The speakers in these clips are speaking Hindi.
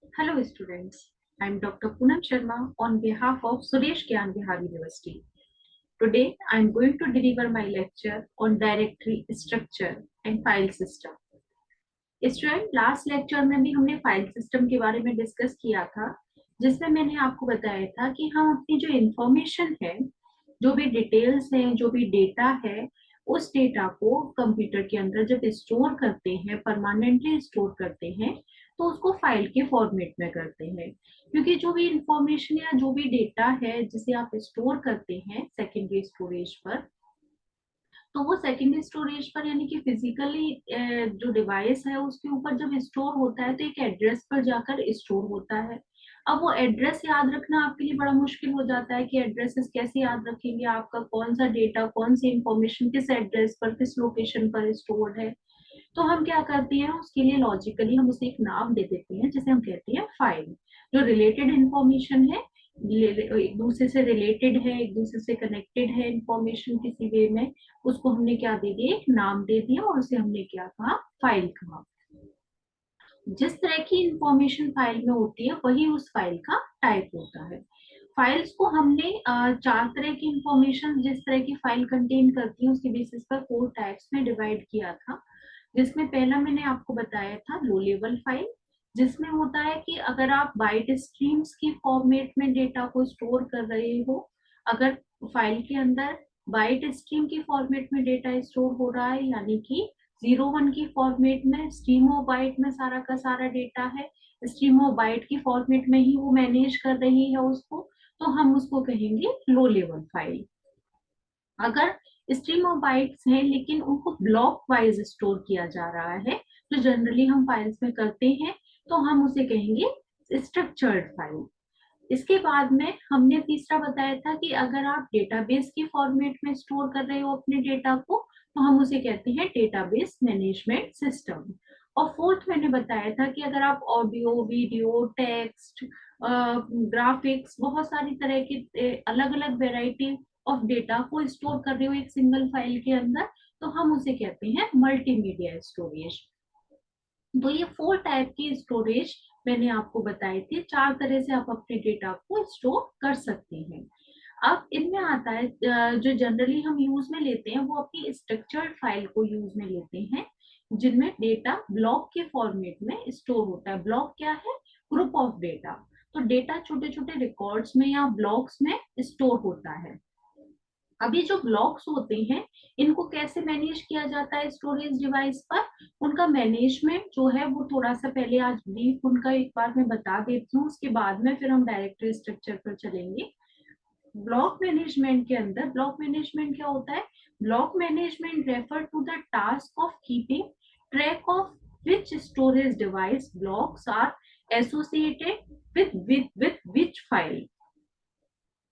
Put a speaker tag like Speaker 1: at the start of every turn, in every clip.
Speaker 1: Hello students, I am Dr. Poonam Sharma on behalf of Suresh Gyan Bihar University. Today I am going to deliver my lecture on directory structure and file system. Student last lecture में भी हमने फाइल सिस्टम के बारे में डिस्कस किया था, जिसमें मैंने आपको बताया था कि हम अपनी जो इंफॉर्मेशन है, जो भी डिटेल्स है, जो भी डेटा है, उस डेटा को कंप्यूटर के अंदर जब स्टोर करते हैं, परमानेंटली स्टोर करते हैं, तो उसको फाइल के फॉर्मेट में करते हैं। क्योंकि जो भी इंफॉर्मेशन या जो भी डेटा है जिसे आप स्टोर करते हैं सेकेंडरी स्टोरेज पर, तो वो सेकेंडरी स्टोरेज पर यानी कि फिजिकली जो डिवाइस है उसके ऊपर जब स्टोर होता है तो एक एड्रेस पर जाकर स्टोर होता है। अब वो एड्रेस याद रखना आपके लिए बड़ा मुश्किल हो जाता है कि एड्रेसेस कैसे याद रखेंगे, आपका कौन सा डेटा, कौन सी इंफॉर्मेशन किस एड्रेस पर, किस लोकेशन पर स्टोर है। तो हम क्या करते हैं, उसके लिए लॉजिकली हम उसे एक नाम दे देते हैं जिसे हम कहते हैं फाइल। जो रिलेटेड इंफॉर्मेशन है, एक दूसरे से रिलेटेड है, एक दूसरे से कनेक्टेड है इंफॉर्मेशन किसी वे में, उसको हमने क्या दे दिया, एक नाम दे दिया और उसे हमने क्या कहा, फाइल कहा। जिस तरह की इंफॉर्मेशन फाइल में होती है वही उस फाइल का टाइप होता है। फाइल्स को हमने चार तरह की इंफॉर्मेशन जिस तरह की फाइल कंटेन करती है उसके बेसिस पर 4 टाइप्स में डिवाइड किया था। जिसमें पहला मैंने आपको बताया था लो लेवल फाइल, जिसमें होता है कि अगर आप बाइट स्ट्रीम्स की फॉर्मेट में डेटा को स्टोर कर रहे हो, अगर फाइल के अंदर बाइट स्ट्रीम की फॉर्मेट में डेटा स्टोर हो रहा है, यानी कि 01 की फॉर्मेट में स्ट्रीमो बाइट में सारा का सारा डेटा है, स्ट्रीमो बाइट की फॉर्मेट में ही वो मैनेज कर रही है उसको, तो हम उसको कहेंगे लो लेवल फाइल। अगर स्ट्रीम ऑफ बाइट्स हैं लेकिन उनको ब्लॉक वाइज स्टोर किया जा रहा है, जो जनरली हम फाइल्स में करते हैं, तो हम उसे कहेंगे स्ट्रक्चर्ड फाइल। इसके बाद में हमने तीसरा बताया था कि अगर आप डेटाबेस की फॉर्मेट में स्टोर कर रहे हो अपने डेटा को, तो हम उसे कहते हैं डेटाबेस मैनेजमेंट सिस्टम। और फोर्थ मैंने बताया था कि अगर आप ऑडियो, वीडियो, टेक्स्ट, ग्राफिक्स, बहुत सारी तरह के अलग अलग वेराइटी ऑफ डेटा को स्टोर कर रहे हो एक सिंगल फाइल के अंदर, तो हम उसे कहते हैं मल्टीमीडिया स्टोरेज। तो ये 4 टाइप की स्टोरेज मैंने आपको बताई थी, 4 तरह से आप अपने डेटा को स्टोर कर सकते हैं। अब इनमें आता है जो जनरली हम यूज में लेते हैं वो अपनी स्ट्रक्चर्ड फाइल को यूज में लेते हैं, जिनमें डेटा ब्लॉक के फॉर्मेट में स्टोर होता है। ब्लॉक क्या है, ग्रुप ऑफ डेटा। तो डेटा छोटे छोटे रिकॉर्ड्स में या ब्लॉक्स में स्टोर होता है। अभी जो ब्लॉक्स होते हैं, इनको कैसे मैनेज किया जाता है स्टोरेज डिवाइस पर, उनका मैनेजमेंट जो है वो थोड़ा सा पहले आज ब्रीफ उनका एक बार मैं बता देती हूँ, उसके बाद में फिर हम डायरेक्टरी स्ट्रक्चर पर चलेंगे। ब्लॉक मैनेजमेंट के अंदर ब्लॉक मैनेजमेंट क्या होता है, block management refer to the task of keeping track of which storage device blocks are associated with which file.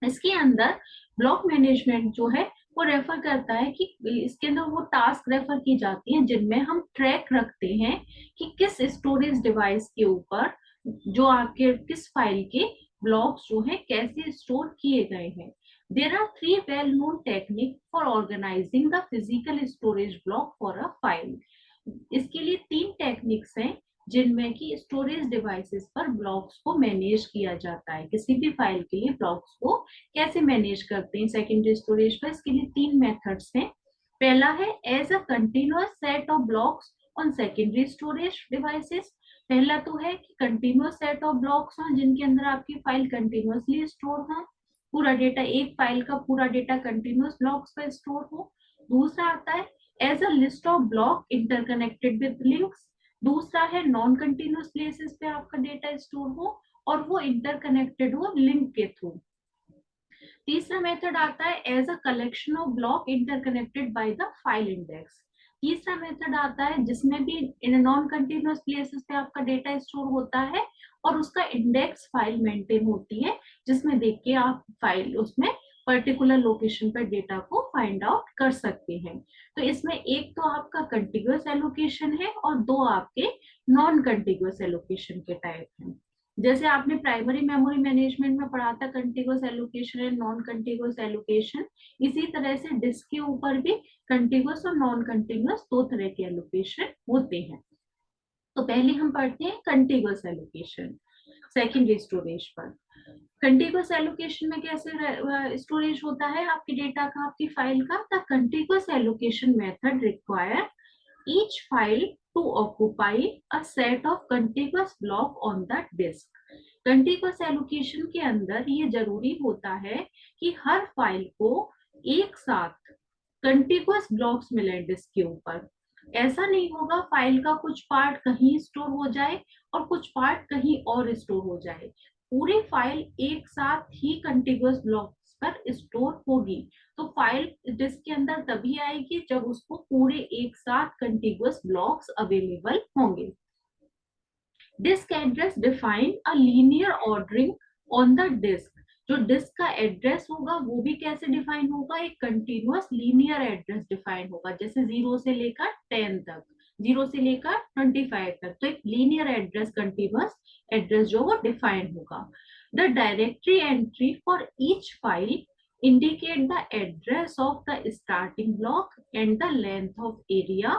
Speaker 1: इसके अंदर ब्लॉक मैनेजमेंट जो है वो रेफर करता है कि इसके अंदर वो टास्क रेफर की जाती हैं जिनमें हम ट्रैक रखते हैं कि किस स्टोरेज डिवाइस के ऊपर जो आपके किस फाइल के ब्लॉक्स जो है कैसे स्टोर किए गए हैं। There are 3 well known technique for organising the physical storage block for a file. इसके लिए 3 टेक्निक्स हैं जिनमें कि स्टोरेज डिवाइसेस पर ब्लॉक्स को मैनेज किया जाता है। किसी भी फाइल के लिए ब्लॉक्स को कैसे मैनेज करते हैं सेकेंडरी स्टोरेज पर, इसके लिए 3 मेथड्स हैं। पहला है as a continuous set of blocks on secondary storage devices. पहला तो है कि कंटिन्यूअस सेट ऑफ ब्लॉक्स हो जिनके अंदर आपकी फाइल कंटिन्यूअसली स्टोर हो, पूरा डेटा, एक फाइल का पूरा डेटा कंटिन्यूअस ब्लॉक्स पर स्टोर हो। दूसरा आता है as a list of block interconnected with links. दूसरा है नॉन कंटिन्यूअस प्लेसेस पे आपका डेटा स्टोर हो और वो इंटरकनेक्टेड हो लिंक के थ्रू। तीसरा मेथड आता है as a collection of block interconnected by the file index. तीसरा मेथड आता है जिसमें भी इन नॉन कंटिन्यूअस प्लेसेस पे आपका डेटा स्टोर होता है और उसका इंडेक्स फाइल मेंटेन होती है, जिसमें देख के आप फाइल उसमें पर्टिकुलर लोकेशन पर डेटा को फाइंड आउट कर सकते हैं। तो इसमें एक तो आपका कंटिन्यूअस एलोकेशन है और दो आपके नॉन कंटिन्यूअस एलोकेशन के टाइप हैं। जैसे आपने प्राइमरी मेमोरी मैनेजमेंट में पढ़ा था continuous allocation and non continuous allocation, इसी तरह से डिस्क के ऊपर भी कंटिन्यूअस और नॉन कंटिन्यूअस 2 तरह के एलोकेशन होते हैं। तो पहले हम पढ़ते हैं कंटिन्यूअस एलोकेशन। सेकेंडरी स्टोरेज पर। कंटिन्यूअस एलोकेशन में कैसे स्टोरेज होता है आपके डेटा का, आपकी फाइल का? The continuous allocation method require each file to occupy a set of continuous block on the disk. Continuous allocation के अंदर ये जरूरी होता है कि हर फाइल को एक साथ कंटिन्यूअस ब्लॉक्स मिले डिस्क के ऊपर। ऐसा नहीं होगा फाइल का कुछ पार्ट कहीं स्टोर हो जाए और कुछ पार्ट कहीं और स्टोर हो जाए। पूरी फाइल एक साथ ही कंटिन्यूअस ब्लॉक्स पर स्टोर होगी। तो फाइल डिस्क के अंदर तभी आएगी जब उसको पूरे एक साथ कंटिन्यूअस ब्लॉक्स अवेलेबल होंगे। Disk address define a linear ordering on the disk. जो डिस्क का एड्रेस होगा वो भी कैसे डिफाइन होगा? एक कंटिन्यूअस लीनियर एड्रेस डिफाइन होगा, जैसे 0 से लेकर 10 तक, 0 से लेकर 25 तक। तो एक लीनियर एड्रेस, कंटिन्यूअस एड्रेस जो वो डिफाइन होगा। The directory entry for each file indicate the address of the starting block and the length of area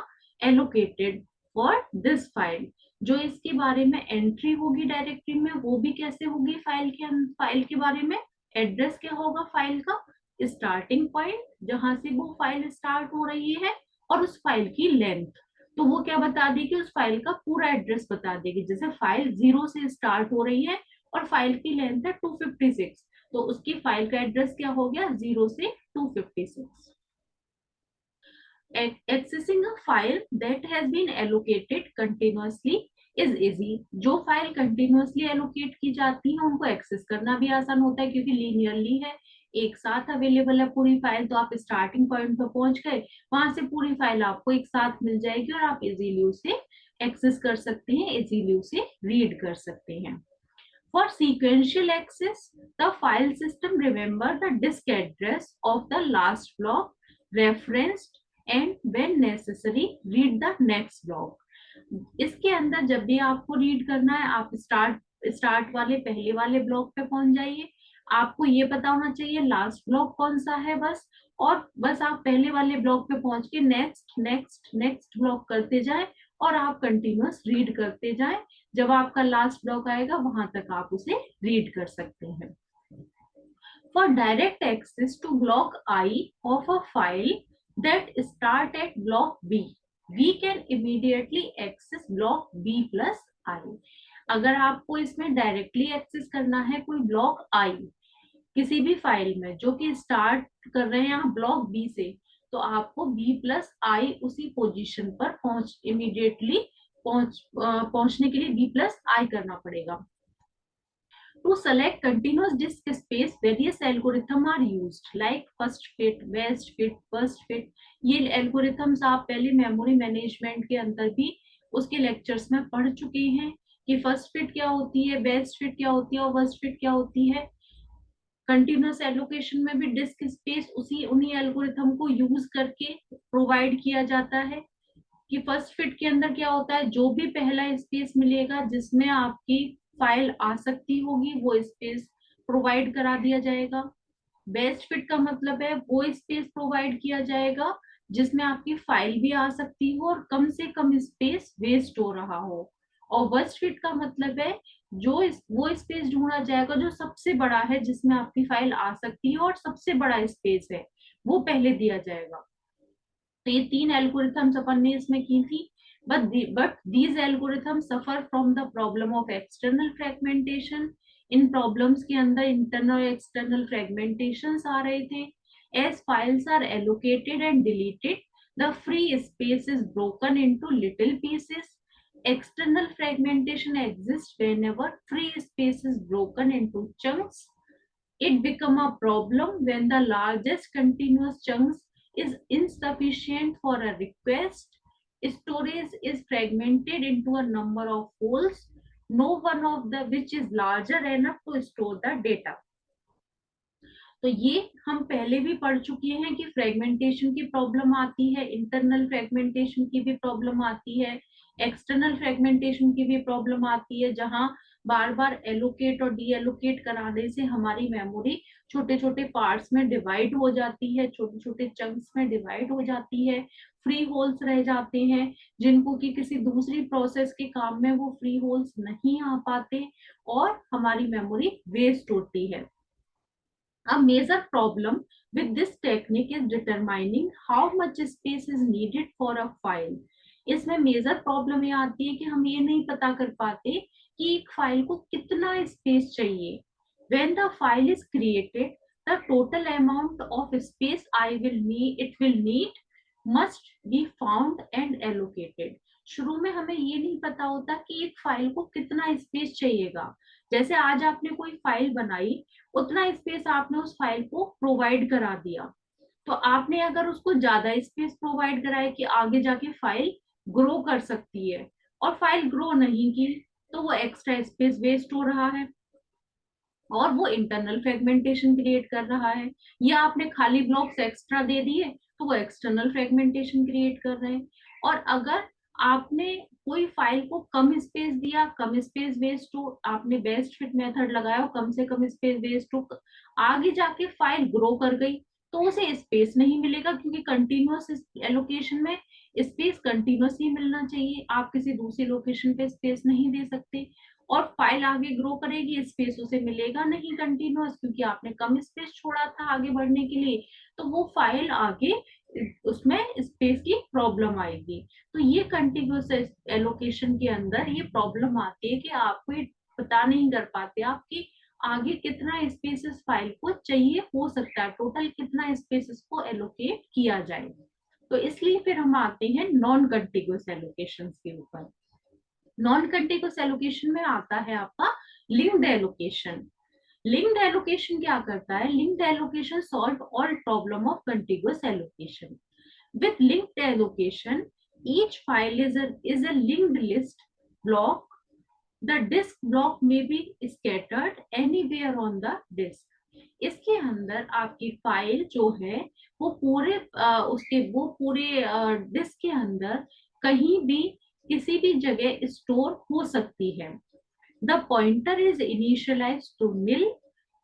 Speaker 1: allocated for this file। जो इसके बारे में एंट्री होगी डायरेक्टरी में वो भी कैसे होगी? फाइल के बारे में एड्रेस क्या होगा? फाइल का स्टार्टिंग पॉइंट जहां से वो फाइल स्टार्ट हो रही है और उस फाइल की लेंथ। तो वो क्या बता देगी? उस फाइल का पूरा एड्रेस बता देगी। जैसे फाइल 0 से स्टार्ट हो रही है और फाइल की लेंथ है 256, तो उसकी फाइल का एड्रेस क्या हो गया? 0 से 256। Accessing a file that has been allocated continuously is easy। जो फाइल कंटिन्यूअसली एलोकेट की जाती है उनको एक्सेस करना भी आसान होता है, क्योंकि लीनियरली है, एक साथ अवेलेबल है पूरी फाइल। तो आप स्टार्टिंग पॉइंट पर पहुंच गए, वहां से पूरी फाइल आपको एक साथ मिल जाएगी और आप इजीली उसे एक्सेस कर सकते हैं, इजीली उसे रीड कर सकते हैं। For sequential access, the file system remember the disk address of the last block referenced and when necessary read the next block। इसके अंदर जब भी आपको रीड करना है आप स्टार्ट वाले पहले वाले ब्लॉक पे पहुंच जाइए। आपको ये पता होना चाहिए लास्ट ब्लॉक कौन सा है बस, और बस आप पहले वाले ब्लॉक पे पहुंच के नेक्स्ट नेक्स्ट नेक्स्ट ब्लॉक करते जाए और आप कंटिन्यूअस रीड करते जाए। जब आपका लास्ट ब्लॉक आएगा वहां तक आप उसे रीड कर सकते हैं। For direct access to block I of a file that start at block B, we can immediately access block B plus I। अगर आपको इसमें डायरेक्टली एक्सेस करना है कोई ब्लॉक I किसी भी फाइल में जो कि स्टार्ट कर रहे हैं आप ब्लॉक बी से, तो आपको बी प्लस आई उसी पोजीशन पर पहुंचने के लिए बी प्लस आई करना पड़ेगा। To select continuous disk space, various algorithms are used like first fit, best fit, first fit। ये एल्गोरिथम्स आप पहले मेमोरी मैनेजमेंट के अंदर भी उसके लेक्चर्स में पढ़ चुके हैं कि फर्स्ट फिट क्या होती है, बेस्ट फिट क्या होती है और वर्स्ट फिट क्या होती है। कंटिन्यूअस एलोकेशन में भी डिस्क स्पेस उन्हीं एल्गोरिथम को यूज करके प्रोवाइड किया जाता है। कि फर्स्ट फिट के अंदर क्या होता है, जो भी पहला स्पेस मिलेगा जिसमें आपकी फाइल आ सकती होगी वो स्पेस प्रोवाइड करा दिया जाएगा। बेस्ट फिट का मतलब है वो स्पेस प्रोवाइड किया जाएगा जिसमें आपकी फाइल भी आ सकती हो और कम से कम स्पेस वेस्ट हो रहा हो। और वर्स्ट फिट का मतलब है वो स्पेस ढूंढा जाएगा जो सबसे बड़ा है, जिसमें आपकी फाइल आ सकती है और सबसे बड़ा स्पेस है वो पहले दिया जाएगा। तो ये 3 एल्गोरिथम्स अपन ने इसमें की थी। but these algorithms suffer from the problem of external fragmentation। In problems के अंदर इंटरनल और एक्सटर्नल फ्रेगमेंटेशंस आ रहे थे। as files are allocated and deleted, the free space is broken into little pieces। external fragmentation exists whenever free space is broken into chunks। it become a problem when the largest continuous chunks is insufficient for a request। Storage is fragmented into a number of holes, no one of the which is larger enough to store the data। तो ये हम पहले भी पढ़ चुके हैं कि फ्रेगमेंटेशन की प्रॉब्लम आती है, इंटरनल फ्रेगमेंटेशन की भी प्रॉब्लम आती है। एक्सटर्नल फ्रेगमेंटेशन की भी प्रॉब्लम आती है, जहां बार बार एलोकेट और डी एलोकेट कराने से हमारी मेमोरी छोटे छोटे पार्ट्स में डिवाइड हो जाती है, छोटे छोटे चंक्स में डिवाइड हो जाती है, फ्री होल्स रह जाते हैं जिनको कि किसी दूसरी प्रोसेस के काम में वो फ्री होल्स नहीं आ पाते और हमारी मेमोरी वेस्ट होती है। A major problem with this technique is determining how much space is needed for a file. इसमें मेजर प्रॉब्लम ये आती है कि हम ये नहीं पता कर पाते कि एक फाइल को कितना स्पेस चाहिए। When the file is created, the total amount of space it will need must be found and allocated. शुरू में हमें ये नहीं पता होता कि एक फाइल को कितना स्पेस चाहिएगा। जैसे आज आपने कोई फाइल बनाई, उतना स्पेस आपने उस फाइल को प्रोवाइड करा दिया, तो आपने अगर उसको ज्यादा स्पेस प्रोवाइड कराया कि आगे जाके फाइल ग्रो कर सकती है और फाइल ग्रो नहीं की, तो वो एक्स्ट्रा स्पेस वेस्ट हो रहा है और वो इंटरनल फ्रेगमेंटेशन क्रिएट कर रहा है। या आपने खाली ब्लॉक्स एक्स्ट्रा दे दिए तो वो एक्सटर्नल फ्रेगमेंटेशन क्रिएट कर रहे हैं। और अगर आपने कोई फाइल को कम स्पेस दिया, कम स्पेस वेस्ट हो, आपने बेस्ट फिट मेथड लगाया, कम से कम स्पेस वेस्ट हो, आगे जाके फाइल ग्रो कर गई तो उसे स्पेस नहीं मिलेगा, क्योंकि कंटिन्यूअस एलोकेशन में स्पेस कंटिन्यूअस ही मिलना चाहिए, आप किसी दूसरी लोकेशन पे स्पेस नहीं दे सकते। और फाइल आगे ग्रो करेगी, स्पेस उसे मिलेगा नहीं कंटिन्यूअस, क्योंकि आपने कम स्पेस छोड़ा था आगे बढ़ने के लिए, तो वो फाइल आगे उसमें स्पेस की प्रॉब्लम आएगी। तो ये कंटिन्यूअस एलोकेशन के अंदर ये प्रॉब्लम आती है कि आपको ये पता नहीं कर पाते आपकी आगे कितना स्पेस इस फाइल को चाहिए हो सकता है, टोटल कितना स्पेस इसको एलोकेट किया जाए। तो इसलिए फिर हम आते हैं नॉन कंटिन्यूअस एलोकेशन के ऊपर। नॉन कंटिन्यूअस एलोकेशन में आता है आपका लिंक्ड एलोकेशन। लिंक्ड एलोकेशन क्या करता है? Linked allocation solve all problem of continuous allocation. With linked allocation each file is a linked list block. The disk block may be scattered anywhere on the disk. इसके अंदर आपकी फाइल जो है वो पूरे डिस्क के अंदर कहीं भी किसी भी जगह स्टोर हो सकती है। The pointer is initialise to nil.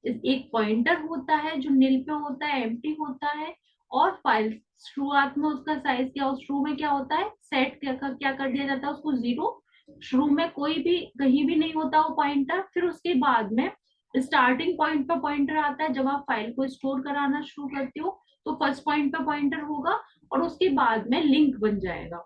Speaker 1: एक पॉइंटर होता है जो नील पे होता है, एम्प्टी होता है, और फाइल शुरुआत में उसका साइज क्या, शुरू में क्या होता है, सेट क्या कर दिया जाता है उसको 0। शुरू में कोई भी कहीं भी नहीं होता वो पॉइंटर, फिर उसके बाद में स्टार्टिंग पॉइंट पे पॉइंटर आता है। जब आप फाइल को स्टोर कराना शुरू करते हो तो फर्स्ट पॉइंट पे पॉइंटर होगा और उसके बाद में लिंक बन जाएगा।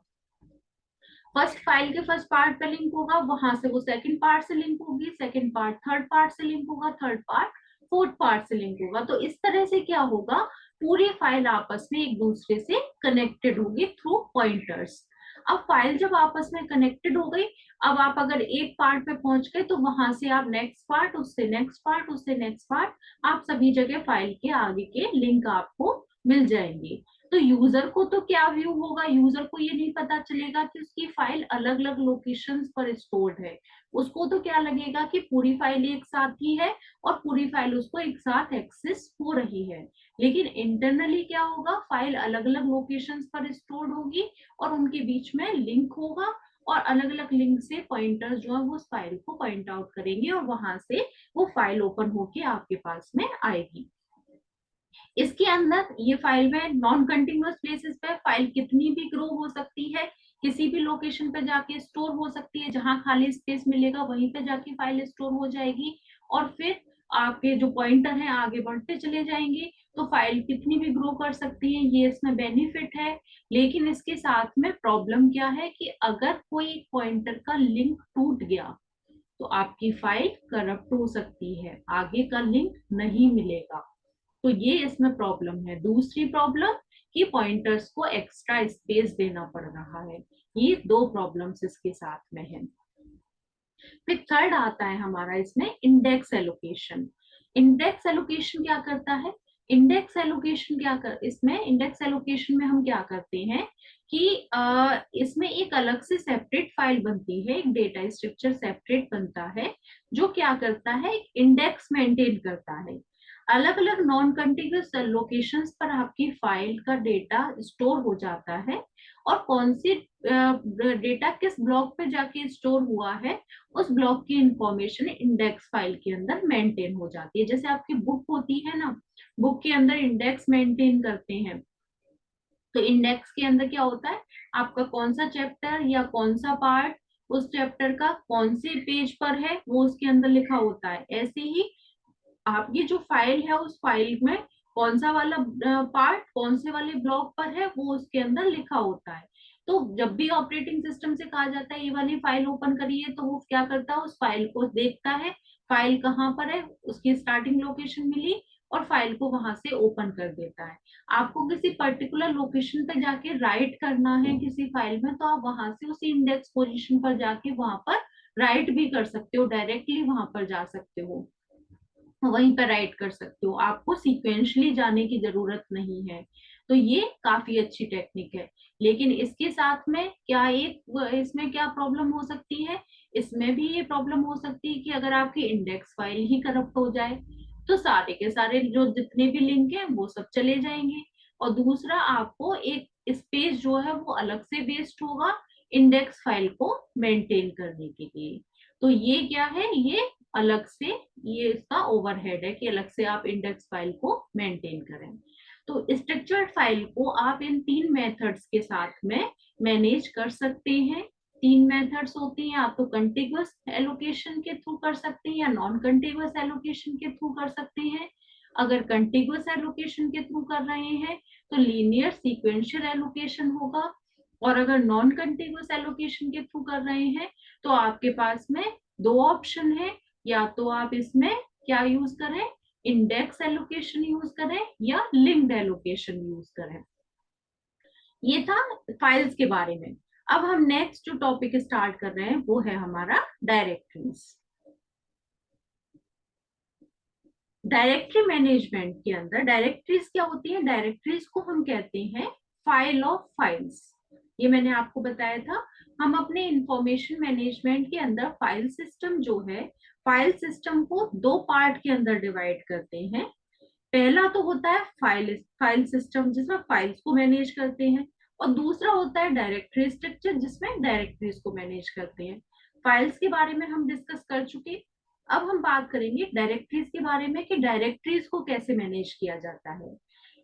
Speaker 1: फर्स्ट फाइल के फर्स्ट पार्ट पे लिंक होगा, वहां से वो सेकंड पार्ट से लिंक होगी, सेकंड पार्ट थर्ड पार्ट से लिंक होगा, थर्ड पार्ट फोर्थ पार्ट से लिंक होगा। तो इस तरह से क्या होगा, पूरी फाइल आपस में एक दूसरे से कनेक्टेड होगी थ्रू पॉइंटर्स। अब फाइल जब आपस में कनेक्टेड हो गई, अब आप अगर एक पार्ट पे पहुंच गए तो वहां से आप नेक्स्ट पार्ट, उससे नेक्स्ट पार्ट, उससे नेक्स्ट पार्ट, आप सभी जगह फाइल के आगे के लिंक आपको मिल जाएंगे। तो यूजर को तो क्या व्यू होगा, यूजर को ये नहीं पता चलेगा कि उसकी फाइल अलग अलग लोकेशंस पर स्टोर्ड है। उसको तो क्या लगेगा कि पूरी फाइल एक साथ ही है और पूरी फाइल उसको एक साथ एक्सेस हो रही है। लेकिन इंटरनली क्या होगा, फाइल अलग अलग लोकेशंस पर स्टोर्ड होगी और उनके बीच में लिंक होगा, और अलग अलग लिंक से पॉइंटर्स जो है वो उस फाइल को पॉइंट आउट करेंगे और वहां से वो फाइल ओपन होके आपके पास में आएगी। इसके अंदर ये फाइल में नॉन कंटिन्यूअस बेसिस पे फाइल कितनी भी ग्रो हो सकती है, किसी भी लोकेशन पे जाके स्टोर हो सकती है, जहां खाली स्पेस मिलेगा वहीं पे जाके फाइल स्टोर हो जाएगी और फिर आपके जो पॉइंटर हैं आगे बढ़ते चले जाएंगे। तो फाइल कितनी भी ग्रो कर सकती है, ये इसमें बेनिफिट है। लेकिन इसके साथ में प्रॉब्लम क्या है कि अगर कोई पॉइंटर का लिंक टूट गया तो आपकी फाइल करप्ट हो सकती है, आगे का लिंक नहीं मिलेगा। तो ये इसमें प्रॉब्लम है। दूसरी प्रॉब्लम कि पॉइंटर्स को एक्स्ट्रा स्पेस देना पड़ रहा है। ये दो प्रॉब्लम्स इसके साथ में है। फिर थर्ड आता है हमारा इसमें इंडेक्स एलोकेशन। इंडेक्स एलोकेशन क्या करता है? इसमें इंडेक्स एलोकेशन में हम क्या करते हैं कि इसमें एक अलग से सेपरेट फाइल बनती है, एक डेटा स्ट्रक्चर सेपरेट बनता है जो क्या करता है, इंडेक्स मेंटेन करता है। अलग अलग नॉन कंटिन्यूअस लोकेशंस पर आपकी फाइल का डेटा स्टोर हो जाता है और कौन सी डेटा किस ब्लॉक पे जाके स्टोर हुआ है, उस ब्लॉक की इंफॉर्मेशन इंडेक्स फाइल के अंदर मेंटेन हो जाती है। जैसे आपकी बुक होती है ना, बुक के अंदर इंडेक्स मेंटेन करते हैं, तो इंडेक्स के अंदर क्या होता है, आपका कौन सा चैप्टर या कौन सा पार्ट उस चैप्टर का कौन से पेज पर है वो उसके अंदर लिखा होता है। ऐसे ही आप ये जो फाइल है उस फाइल में कौन सा वाला पार्ट कौन से वाले ब्लॉक पर है वो उसके अंदर लिखा होता है। तो जब भी ऑपरेटिंग सिस्टम से कहा जाता है ये वाली फाइल ओपन करिए, तो वो क्या करता है, उस फाइल को देखता है, फाइल कहाँ पर है, उसकी स्टार्टिंग लोकेशन मिली और फाइल को वहां से ओपन कर देता है। आपको किसी पर्टिकुलर लोकेशन पे जाके राइट करना है किसी फाइल में, तो आप वहां से उसी इंडेक्स पोजीशन पर जाके वहां पर राइट भी कर सकते हो, डायरेक्टली वहां पर जा सकते हो, वहीं पर राइट कर सकते हो, आपको सीक्वेंशली जाने की जरूरत नहीं है। तो ये काफी अच्छी टेक्निक है। लेकिन इसके साथ में क्या एक इसमें क्या प्रॉब्लम हो सकती है, इसमें भी ये प्रॉब्लम हो सकती है कि अगर आपकी इंडेक्स फाइल ही करप्ट हो जाए तो सारे के सारे जो जितने भी लिंक हैं वो सब चले जाएंगे। और दूसरा, आपको एक स्पेस जो है वो अलग से वेस्ट होगा इंडेक्स फाइल को मेंटेन करने के लिए। तो ये क्या है, ये अलग से, ये इसका ओवरहेड है कि अलग से आप इंडेक्स फाइल को मेंटेन करें। तो स्ट्रक्चर्ड फाइल को आप इन तीन मेथड्स के साथ में मैनेज कर सकते हैं। तीन मेथड्स होती हैं, आप तो कंटिग्युअस एलोकेशन के थ्रू कर सकते हैं या नॉन कंटिग्युअस एलोकेशन के थ्रू कर सकते हैं। अगर कंटिग्युअस एलोकेशन के थ्रू कर रहे हैं तो लीनियर सीक्वेंशियल एलोकेशन होगा, और अगर नॉन कंटिग्युअस एलोकेशन के थ्रू कर रहे हैं तो आपके पास में दो ऑप्शन है, या तो आप इसमें क्या यूज करें, इंडेक्स एलोकेशन यूज करें या लिंक्ड एलोकेशन यूज करें। ये था फाइल्स के बारे में। अब हम नेक्स्ट जो टॉपिक स्टार्ट कर रहे हैं वो है हमारा डायरेक्टरीज। डायरेक्टरी मैनेजमेंट के अंदर डायरेक्टरीज क्या होती है, डायरेक्टरीज को हम कहते हैं फाइल ऑफ फाइल्स। ये मैंने आपको बताया था। हम अपने इंफॉर्मेशन मैनेजमेंट के अंदर फाइल सिस्टम जो है, फाइल सिस्टम को दो पार्ट के अंदर डिवाइड करते हैं। पहला तो होता है फाइल फाइल सिस्टम जिसमें फाइल्स को मैनेज करते हैं, और दूसरा होता है डायरेक्टरी स्ट्रक्चर जिसमें डायरेक्टरीज को मैनेज करते हैं। फाइल्स के बारे में हम डिस्कस कर चुके। अब हम बात करेंगे डायरेक्टरीज के बारे में कि डायरेक्टरीज को कैसे मैनेज किया जाता है।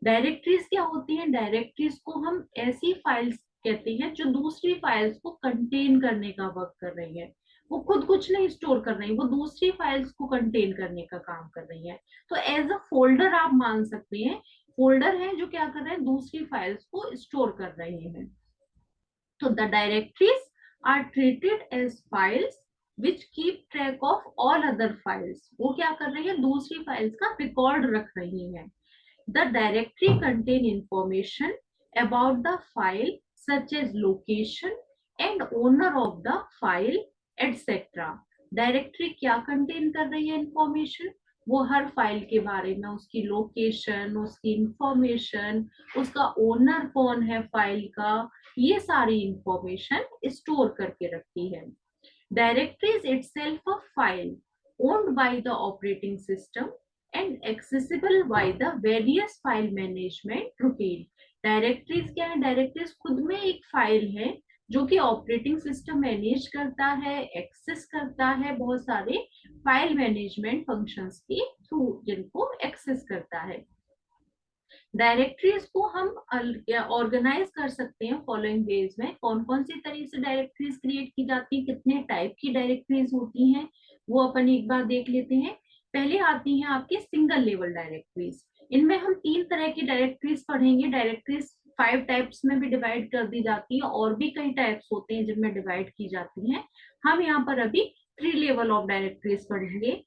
Speaker 1: डायरेक्टरीज क्या होती हैं, डायरेक्टरीज को हम ऐसी फाइल्स कहते हैं जो दूसरी फाइल्स को कंटेन करने का वर्क कर रही है। वो खुद कुछ नहीं स्टोर कर रही, वो दूसरी फाइल्स को कंटेन करने का काम कर रही है। तो एज अ फोल्डर आप मान सकते हैं, फोल्डर है जो क्या कर रहे हैं, दूसरी फाइल्स को स्टोर कर रहे हैं। तो the directories are treated as files which keep track of all other files. वो क्या कर रही है, दूसरी फाइल्स का रिकॉर्ड रख रही है। The directory contain information about the file such as location and owner of the file etcetera. Directory क्या कंटेन कर रही है इंफॉर्मेशन, वो हर फाइल के बारे में, उसकी लोकेशन, उसकी इंफॉर्मेशन, उसका ओनर कौन है फाइल का, ये सारी इंफॉर्मेशन स्टोर करके रखती है। Directory is itself a file owned by the operating system and accessible by the various file management routine। Directories क्या है, डायरेक्टरीज खुद में एक फाइल है जो कि ऑपरेटिंग सिस्टम मैनेज करता है, एक्सेस करता है बहुत सारे फाइल मैनेजमेंट फंक्शंस के थ्रू, जिनको एक्सेस करता है। डायरेक्टरीज को हम ऑर्गेनाइज कर सकते हैं फॉलोइंग वेज में। कौन कौन सी तरीके से डायरेक्टरीज क्रिएट की जाती है, कितने टाइप की डायरेक्टरीज होती हैं, वो अपन एक बार देख लेते हैं। पहले आती हैं आपके सिंगल लेवल डायरेक्टरीज। इनमें हम तीन तरह की डायरेक्टरीज पढ़ेंगे। डायरेक्टरीज 5 टाइप्स में भी डिवाइड कर दी जाती है, और भी कई टाइप्स होते हैं जिनमें डिवाइड की जाती हैं। हम यहाँ पर अभी 3 लेवल ऑफ डायरेक्टरीज पढ़ेंगे।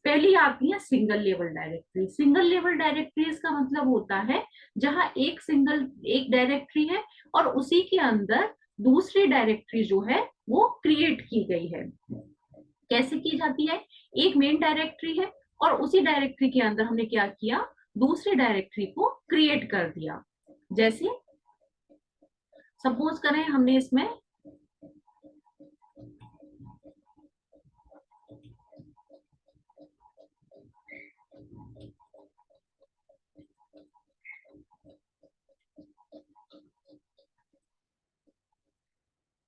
Speaker 1: पहली आती है single level directory. Single level directories का मतलब होता है जहां एक डायरेक्टरी है और उसी के अंदर दूसरी डायरेक्टरी जो है वो क्रिएट की गई है। कैसे की जाती है, एक मेन डायरेक्टरी है और उसी डायरेक्टरी के अंदर हमने क्या किया, दूसरी डायरेक्टरी को क्रिएट कर दिया। जैसे सपोज करें हमने इसमें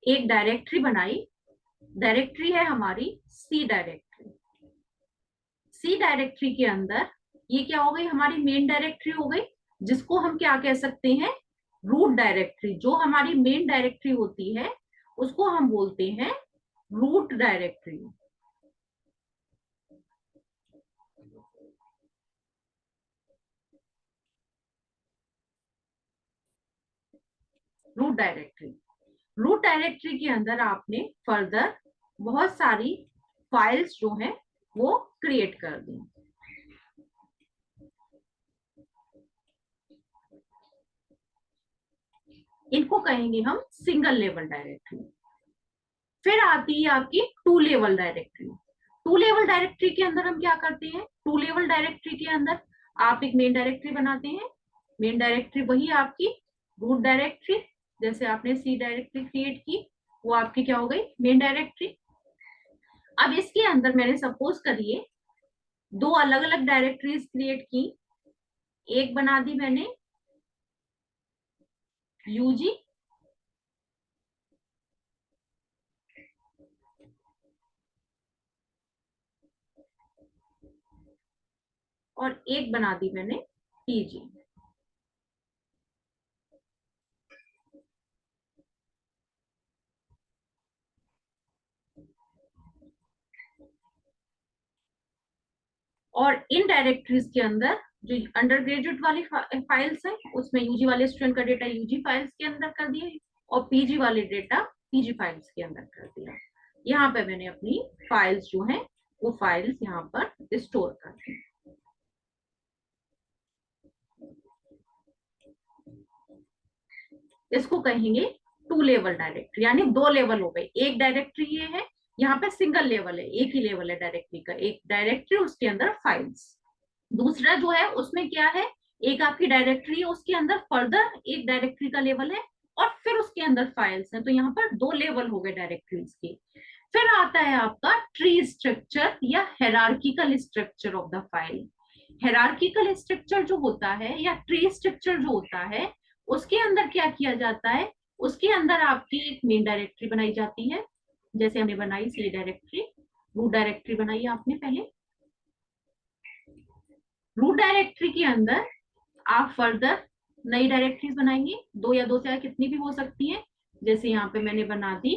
Speaker 1: एक डायरेक्टरी बनाई, डायरेक्टरी है हमारी सी डायरेक्टरी। सी डायरेक्टरी के अंदर ये क्या हो गई, हमारी मेन डायरेक्टरी हो गई, जिसको हम क्या कह सकते हैं, रूट डायरेक्टरी। जो हमारी मेन डायरेक्टरी होती है उसको हम बोलते हैं root directory. Root directory, root directory के अंदर आपने फर्दर बहुत सारी फाइल्स जो हैं वो क्रिएट कर दी। इनको कहेंगे हम सिंगल लेवल डायरेक्टरी। फिर आती है आपकी two level directory. Two level directory के अंदर हम क्या करते हैं, टू लेवल डायरेक्टरी के अंदर आप एक मेन डायरेक्टरी बनाते हैं। मेन डायरेक्टरी वही आपकी रूट डायरेक्टरी, जैसे आपने सी डायरेक्टरी क्रिएट की वो आपकी क्या हो गई, मेन डायरेक्टरी। अब इसके अंदर मैंने सपोज करिए दो अलग अलग डायरेक्टरीज क्रिएट की। एक बना दी मैंने यूजी, और एक बना दी मैंने पीजी। और इन डायरेक्टरीज के अंदर जो अंडर ग्रेजुएट वाली फाइल्स है उसमें यूजी वाले स्टूडेंट का डेटा यूजी फाइल्स के अंदर कर दिया, और पीजी वाले डेटा पीजी फाइल्स के अंदर कर दिया। यहाँ पे मैंने अपनी फाइल्स जो है वो फाइल्स यहाँ पर स्टोर कर दी। इसको कहेंगे टू लेवल डायरेक्टरी, यानी दो लेवल हो गए। एक डायरेक्टरी ये है, यहाँ पे सिंगल लेवल है, एक ही लेवल है डायरेक्टरी का, एक डायरेक्टरी उसके अंदर फाइल्स। दूसरा जो है उसमें क्या है, एक आपकी डायरेक्टरी है उसके अंदर फर्दर एक डायरेक्टरी का लेवल है, और फिर उसके अंदर फाइल्स हैं। तो यहाँ पर दो लेवल हो गए डायरेक्टरीज के। फिर आता है आपका ट्री स्ट्रक्चर या hierarchical structure of the file. Hierarchical structure जो होता है या ट्री स्ट्रक्चर जो होता है उसके अंदर क्या किया जाता है, उसके अंदर आपकी एक मेन डायरेक्टरी बनाई जाती है, जैसे हमने बनाई सी डायरेक्टरी। रूट डायरेक्टरी बनाई आपने पहले, रूट डायरेक्टरी के अंदर आप फर्दर नई डायरेक्टरीज बनाएंगे, दो या दो से कितनी भी हो सकती हैं। जैसे यहाँ पे मैंने बना दी,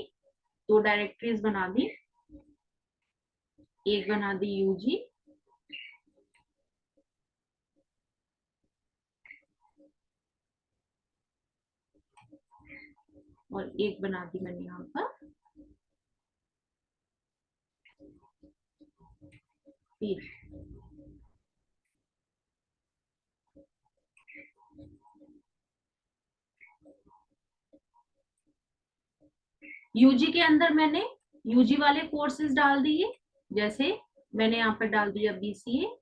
Speaker 1: दो डायरेक्टरीज बना दी, एक बना दी यूजी, और एक बना दी मैंने यहाँ पर पीजी। यूजी के अंदर मैंने यूजी वाले कोर्सेज डाल दिए, जैसे मैंने यहाँ पर डाल दिया बीसीए,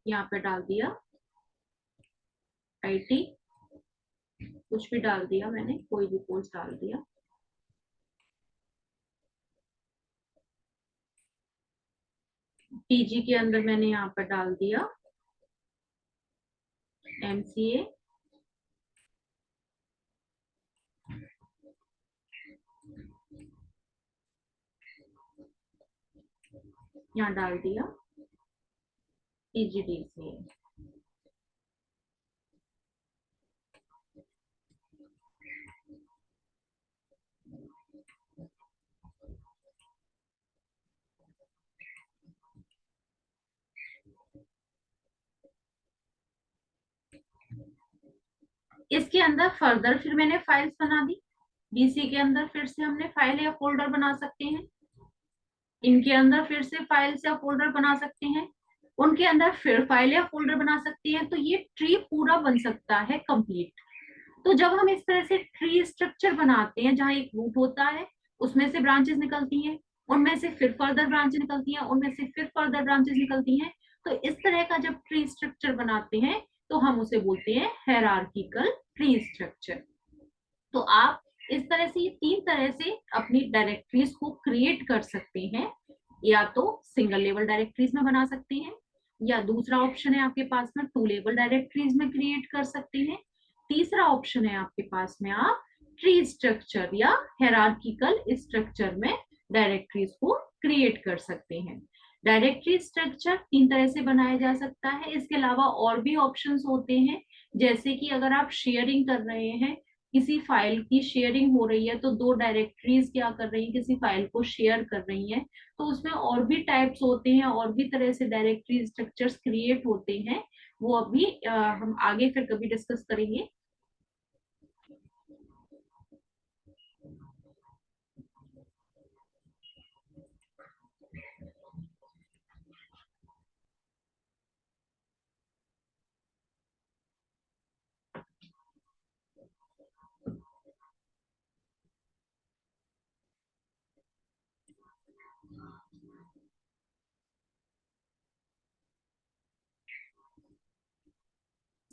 Speaker 1: यहाँ पे डाल दिया आईटी, कुछ भी डाल दिया मैंने, कोई भी कोर्स डाल दिया। पीजी के अंदर मैंने यहाँ पर डाल दिया एमसीए, यहाँ डाल दिया पीजीडीसीए। इसके अंदर फर्दर फिर मैंने फाइल्स बना दी। बीसी के अंदर फिर से हमने फाइल या फोल्डर बना सकते हैं, इनके अंदर फिर से फाइल्स या फोल्डर बना सकते हैं, उनके अंदर फिर फाइल या फोल्डर बना सकते हैं। तो ये ट्री पूरा बन सकता है कंप्लीट। तो जब हम इस तरह से ट्री स्ट्रक्चर बनाते हैं जहाँ एक रूट होता है, उसमें से ब्रांचेस निकलती हैं, उनमें से फिर फर्दर ब्रांचेस निकलती हैं, उनमें से फिर फर्दर ब्रांचेस निकलती हैं। तो इस तरह का जब ट्री स्ट्रक्चर बनाते हैं तो हम उसे बोलते हैं हायरार्किकल ट्री स्ट्रक्चर। तो आप इस तरह से, ये तीन तरह से अपनी डायरेक्टरीज को क्रिएट कर सकते हैं। या तो सिंगल लेवल डायरेक्टरीज में बना सकते हैं, या दूसरा ऑप्शन है आपके पास में टू लेवल डायरेक्टरीज में क्रिएट कर सकते हैं। तीसरा ऑप्शन है आपके पास में आप ट्री स्ट्रक्चर या हायरार्किकल स्ट्रक्चर में डायरेक्टरीज को क्रिएट कर सकते हैं। डायरेक्टरी स्ट्रक्चर तीन तरह से बनाया जा सकता है। इसके अलावा और भी ऑप्शंस होते हैं, जैसे कि अगर आप शेयरिंग कर रहे हैं, किसी फाइल की शेयरिंग हो रही है, तो दो डायरेक्टरीज क्या कर रही हैं, किसी फाइल को शेयर कर रही हैं, तो उसमें और भी टाइप्स होते हैं, और भी तरह से डायरेक्टरी स्ट्रक्चर्स क्रिएट होते हैं। वो अभी हम आगे फिर कभी डिस्कस करेंगे।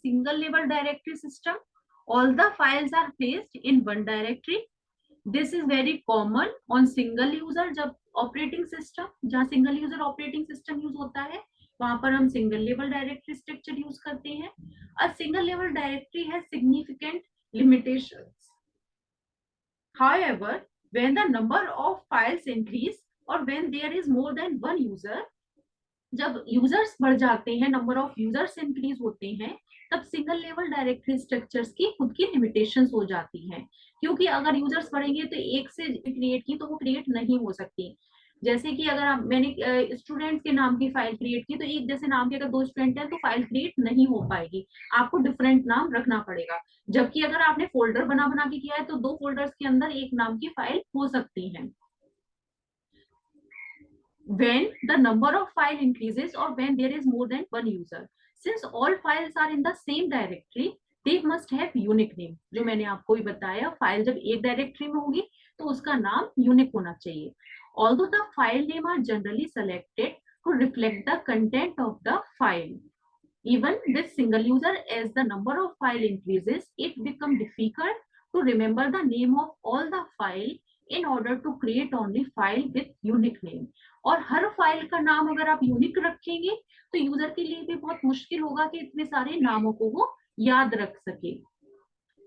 Speaker 1: Single level directory system, all the files are placed in one directory. This is very common on single user, जब ऑपरेटिंग सिस्टम, जहाँ single user operating system use होता है, वहां पर हम single level directory structure use करते हैं। अ सिंगल लेवल डायरेक्टरी है significant limitations. However, when the number of files increase or when there is more than one user, जब यूजर्स बढ़ जाते हैं, नंबर ऑफ यूजर्स इंक्रीज होते हैं, तब सिंगल लेवल डायरेक्टरी स्ट्रक्चर्स की खुद की लिमिटेशंस हो जाती हैं। क्योंकि अगर यूजर्स बढ़ेंगे तो एक से क्रिएट की तो वो क्रिएट नहीं हो सकती। जैसे कि अगर मैंने स्टूडेंट के नाम की फाइल क्रिएट की, तो एक जैसे नाम के अगर दो स्टूडेंट हैं तो फाइल क्रिएट नहीं हो पाएगी, आपको डिफरेंट नाम रखना पड़ेगा। जबकि अगर आपने फोल्डर बना बना के किया है तो दो फोल्डर्स के अंदर एक नाम की फाइल हो सकती है। When the number of file increases or when there is more than one user, since all files are in the same directory, they must have unique name। जो मैंने आपको भी बताया, फाइल जब एक डायरेक्टरी में होगी तो उसका नाम यूनिक होना चाहिए। Although the file name are generally selected to reflect the content of the file, even with single user, as the number of file increases, it become difficult to remember the name of all the file in order to create only file with unique name। और हर फाइल का नाम अगर आप यूनिक रखेंगे तो यूजर के लिए भी बहुत मुश्किल होगा कि इतने सारे नामों को वो याद रख सके।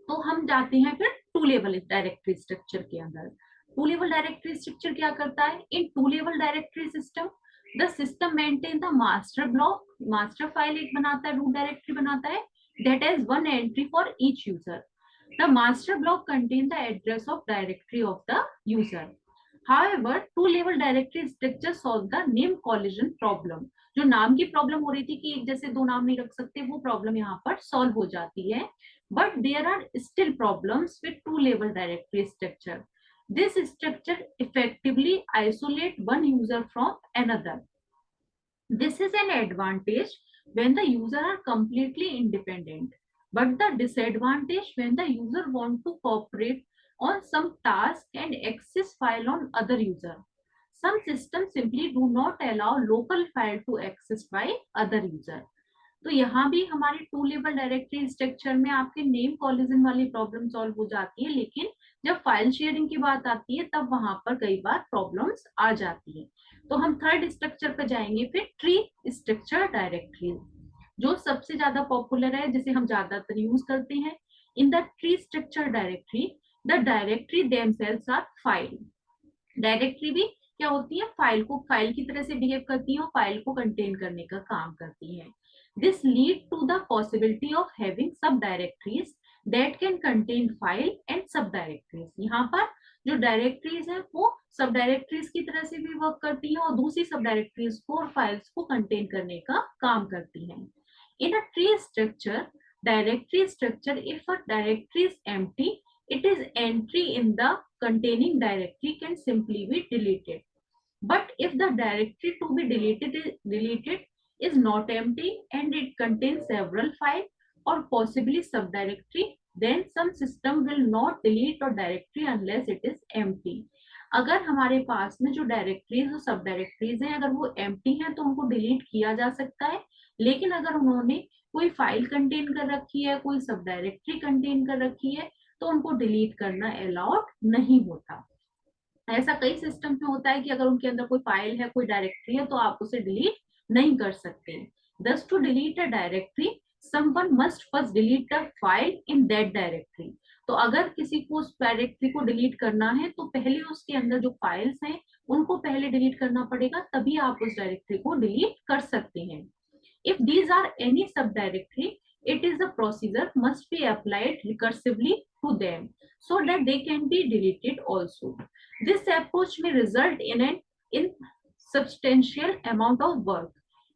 Speaker 1: तो हम जाते हैं फिर टू लेवल डायरेक्टरी स्ट्रक्चर के अंदर। टू लेवल डायरेक्टरी स्ट्रक्चर क्या करता है? In two level directory system, the system maintain the master block, master file एक बनाता है, रूट डायरेक्टरी बनाता है, that is one entry for each user. The master block contain the address of directory of the user. However, two level directory structure solve the name collision problem। जो नाम की प्रॉब्लम हो रही थी कि एक जैसे दो नाम नहीं रख सकते, वो प्रॉब्लम यहाँ पर सॉल्व हो जाती है। But there are still problems with two level directory structure। This structure effectively isolate one user from another। This is an advantage when the user are completely independent, but the disadvantage when the user want to cooperate on some task and access file on other user। Some systems simply do not allow local file to access by other user। तो यहाँ भी हमारे टू लेवल डायरेक्टरी स्ट्रक्चर में आपके नेम कॉलिजन वाली प्रॉब्लम सॉल्व हो जाती है, लेकिन जब फाइल शेयरिंग की बात आती है तब वहां पर कई बार प्रॉब्लम्स आ जाती है। तो हम थर्ड स्ट्रक्चर पर जाएंगे, फिर ट्री स्ट्रक्चर डायरेक्टरी, जो सबसे ज्यादा पॉपुलर है, जिसे हम ज्यादातर यूज करते हैं। In the tree structure directory, the directory themselves are file. Directory भी क्या होती है? फाइल को फाइल की तरह से बिहेव करती है और फाइल को कंटेन करने का काम करती है। This lead to the possibility of having sub directories that can contain file and sub directories. यहाँ पर जो डायरेक्टरीज है वो सब डायरेक्टरीज की तरह से भी वर्क करती है और दूसरी सब डायरेक्टरीज को और फाइल्स को कंटेन करने का काम करती है। In a tree structure directory structure, if a directory is empty, it is entry in the containing directory can simply be deleted। But if the directory to be deleted is not empty and it contains several files or possibly subdirectory, then some system will not delete a directory unless it is empty। अगर हमारे पास में जो डायरेक्टरीज और सब डायरेक्टरीज हैं, अगर वो एम्प्टी हैं तो उनको डिलीट किया जा सकता है। लेकिन अगर उन्होंने कोई फाइल कंटेन कर रखी है, कोई सब डायरेक्टरी कंटेन कर रखी है, तो उनको डिलीट करना अलाउड नहीं होता। ऐसा कई सिस्टम में होता है कि अगर उनके अंदर कोई फाइल है, कोई डायरेक्टरी है, तो आप उसे डिलीट नहीं कर सकते। Thus to delete a directory someone must first delete the file in that directory. तो अगर किसी को उस डायरेक्टरी को डिलीट करना है तो पहले उसके अंदर जो फाइल्स हैं उनको पहले डिलीट करना पड़ेगा, तभी आप उस डायरेक्टरी को डिलीट कर सकते हैं। If these are any subdirectory, it is the procedure must be applied recursively to them so that they can be deleted also. This approach may result in an insubstantial amount of work.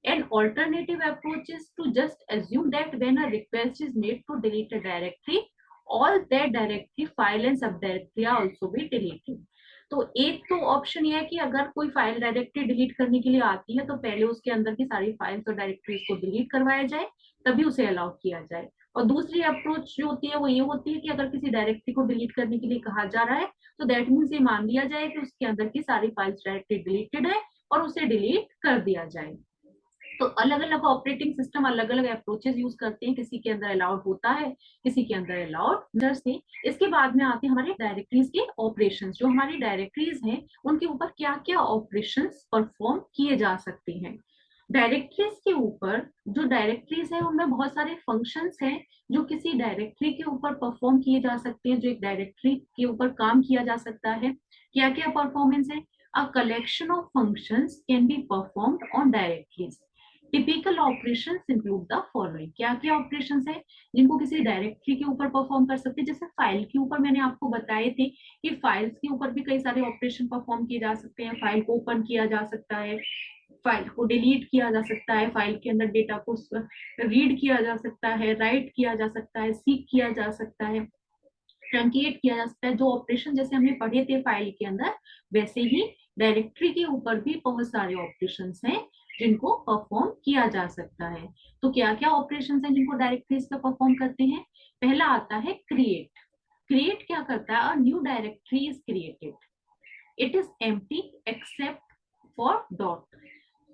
Speaker 1: An alternative approach is to just assume that when a request is made to delete a directory, all that directory file and subdirectory are also be deleted. तो एक तो ऑप्शन ये है कि अगर कोई फाइल डायरेक्टरी डिलीट करने के लिए आती है तो पहले उसके अंदर की सारी फाइल्स और डायरेक्टरीज को डिलीट करवाया जाए, तभी उसे अलाउ किया जाए। और दूसरी अप्रोच जो होती है वो ये होती है कि अगर किसी डायरेक्टरी को डिलीट करने के लिए कहा जा रहा है तो दैट मीन्स ये मान लिया जाए कि उसके अंदर की सारी फाइल्स डायरेक्टरी डिलीटेड है और उसे डिलीट कर दिया जाए। तो अलग अलग ऑपरेटिंग सिस्टम अलग अलग अप्रोचेस यूज करते हैं, किसी के अंदर अलाउड होता है, किसी के अंदर अलाउड नहीं। इसके बाद में आते हैं हमारे डायरेक्टरीज के ऑपरेशंस। जो हमारी डायरेक्टरीज हैं उनके ऊपर क्या क्या ऑपरेशंस परफॉर्म किए जा सकते हैं। डायरेक्टरीज के ऊपर, जो डायरेक्टरीज है उनमें बहुत सारे फंक्शंस हैं जो किसी डायरेक्टरी के ऊपर परफॉर्म किए जा सकते हैं, जो एक डायरेक्टरी के ऊपर काम किया जा सकता है। क्या क्या परफॉर्मेंस है? अ collection of functions can be performed on directories. Typical operations include the following. क्या क्या ऑपरेशंस है जिनको किसी डायरेक्टरी के ऊपर परफॉर्म कर सकते हैं? जैसे फाइल के ऊपर मैंने आपको बताए थे कि फाइल्स के ऊपर भी कई सारे ऑपरेशन परफॉर्म किए जा सकते हैं। फाइल को ओपन किया जा सकता है, फाइल को डिलीट किया जा सकता है, फाइल के अंदर डेटा को रीड किया जा सकता है, राइट किया जा सकता है, सीक किया जा सकता है, ट्रंकेट किया जा सकता है। जो ऑपरेशन जैसे हमने पढ़े थे फाइल के अंदर, वैसे ही डायरेक्टरी के ऊपर भी बहुत सारे ऑपरेशन हैं जिनको परफॉर्म किया जा सकता है। तो क्या क्या ऑपरेशन हैं जिनको डायरेक्टरीज पे परफॉर्म करते हैं? पहला आता है क्रिएट। क्रिएट क्या करता है? A new directory is created, it is empty except for dot.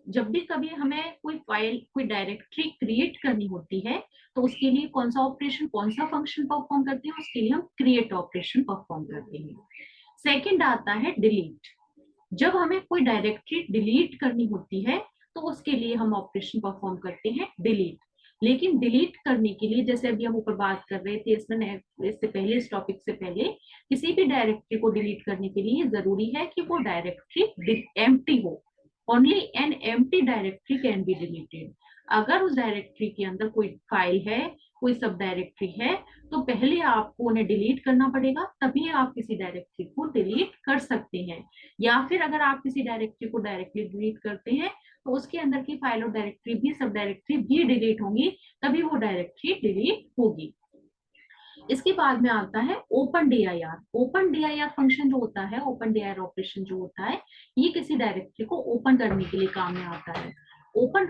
Speaker 1: जब भी कभी हमें कोई फाइल, कोई डायरेक्टरी क्रिएट करनी होती है तो उसके लिए कौन सा ऑपरेशन, कौन सा फंक्शन परफॉर्म करते हैं? उसके लिए हम क्रिएट ऑपरेशन परफॉर्म करते हैं। सेकंड आता है डिलीट। जब हमें कोई डायरेक्टरी डिलीट करनी होती है तो उसके लिए हम ऑपरेशन परफॉर्म करते हैं डिलीट। लेकिन डिलीट करने के लिए, जैसे अभी हम ऊपर बात कर रहे थे इसमें, इससे पहले, इस टॉपिक से पहले, किसी भी डायरेक्टरी को डिलीट करने के लिए जरूरी है कि वो डायरेक्टरी एम्प्टी हो। Only an empty directory can be deleted. अगर उस डायरेक्टरी के अंदर कोई फाइल है, कोई सब डायरेक्टरी है, तो पहले आपको उन्हें डिलीट करना पड़ेगा, तभी आप किसी डायरेक्टरी को डिलीट कर सकते हैं। या फिर अगर आप किसी डायरेक्टरी को डायरेक्टली डिलीट करते हैं तो उसके अंदर की फाइल और डायरेक्टरी भी, सब डायरेक्टरी भी डिलीट होंगी, तभी वो डायरेक्टरी डिलीट होगी। इसके बाद में आता है open DIR. Open DIR function जो होता है, ओपन डीआईआर ऑपरेशन जो होता है, ये किसी डायरेक्टरी को ओपन करने के लिए काम में आता है। ओपन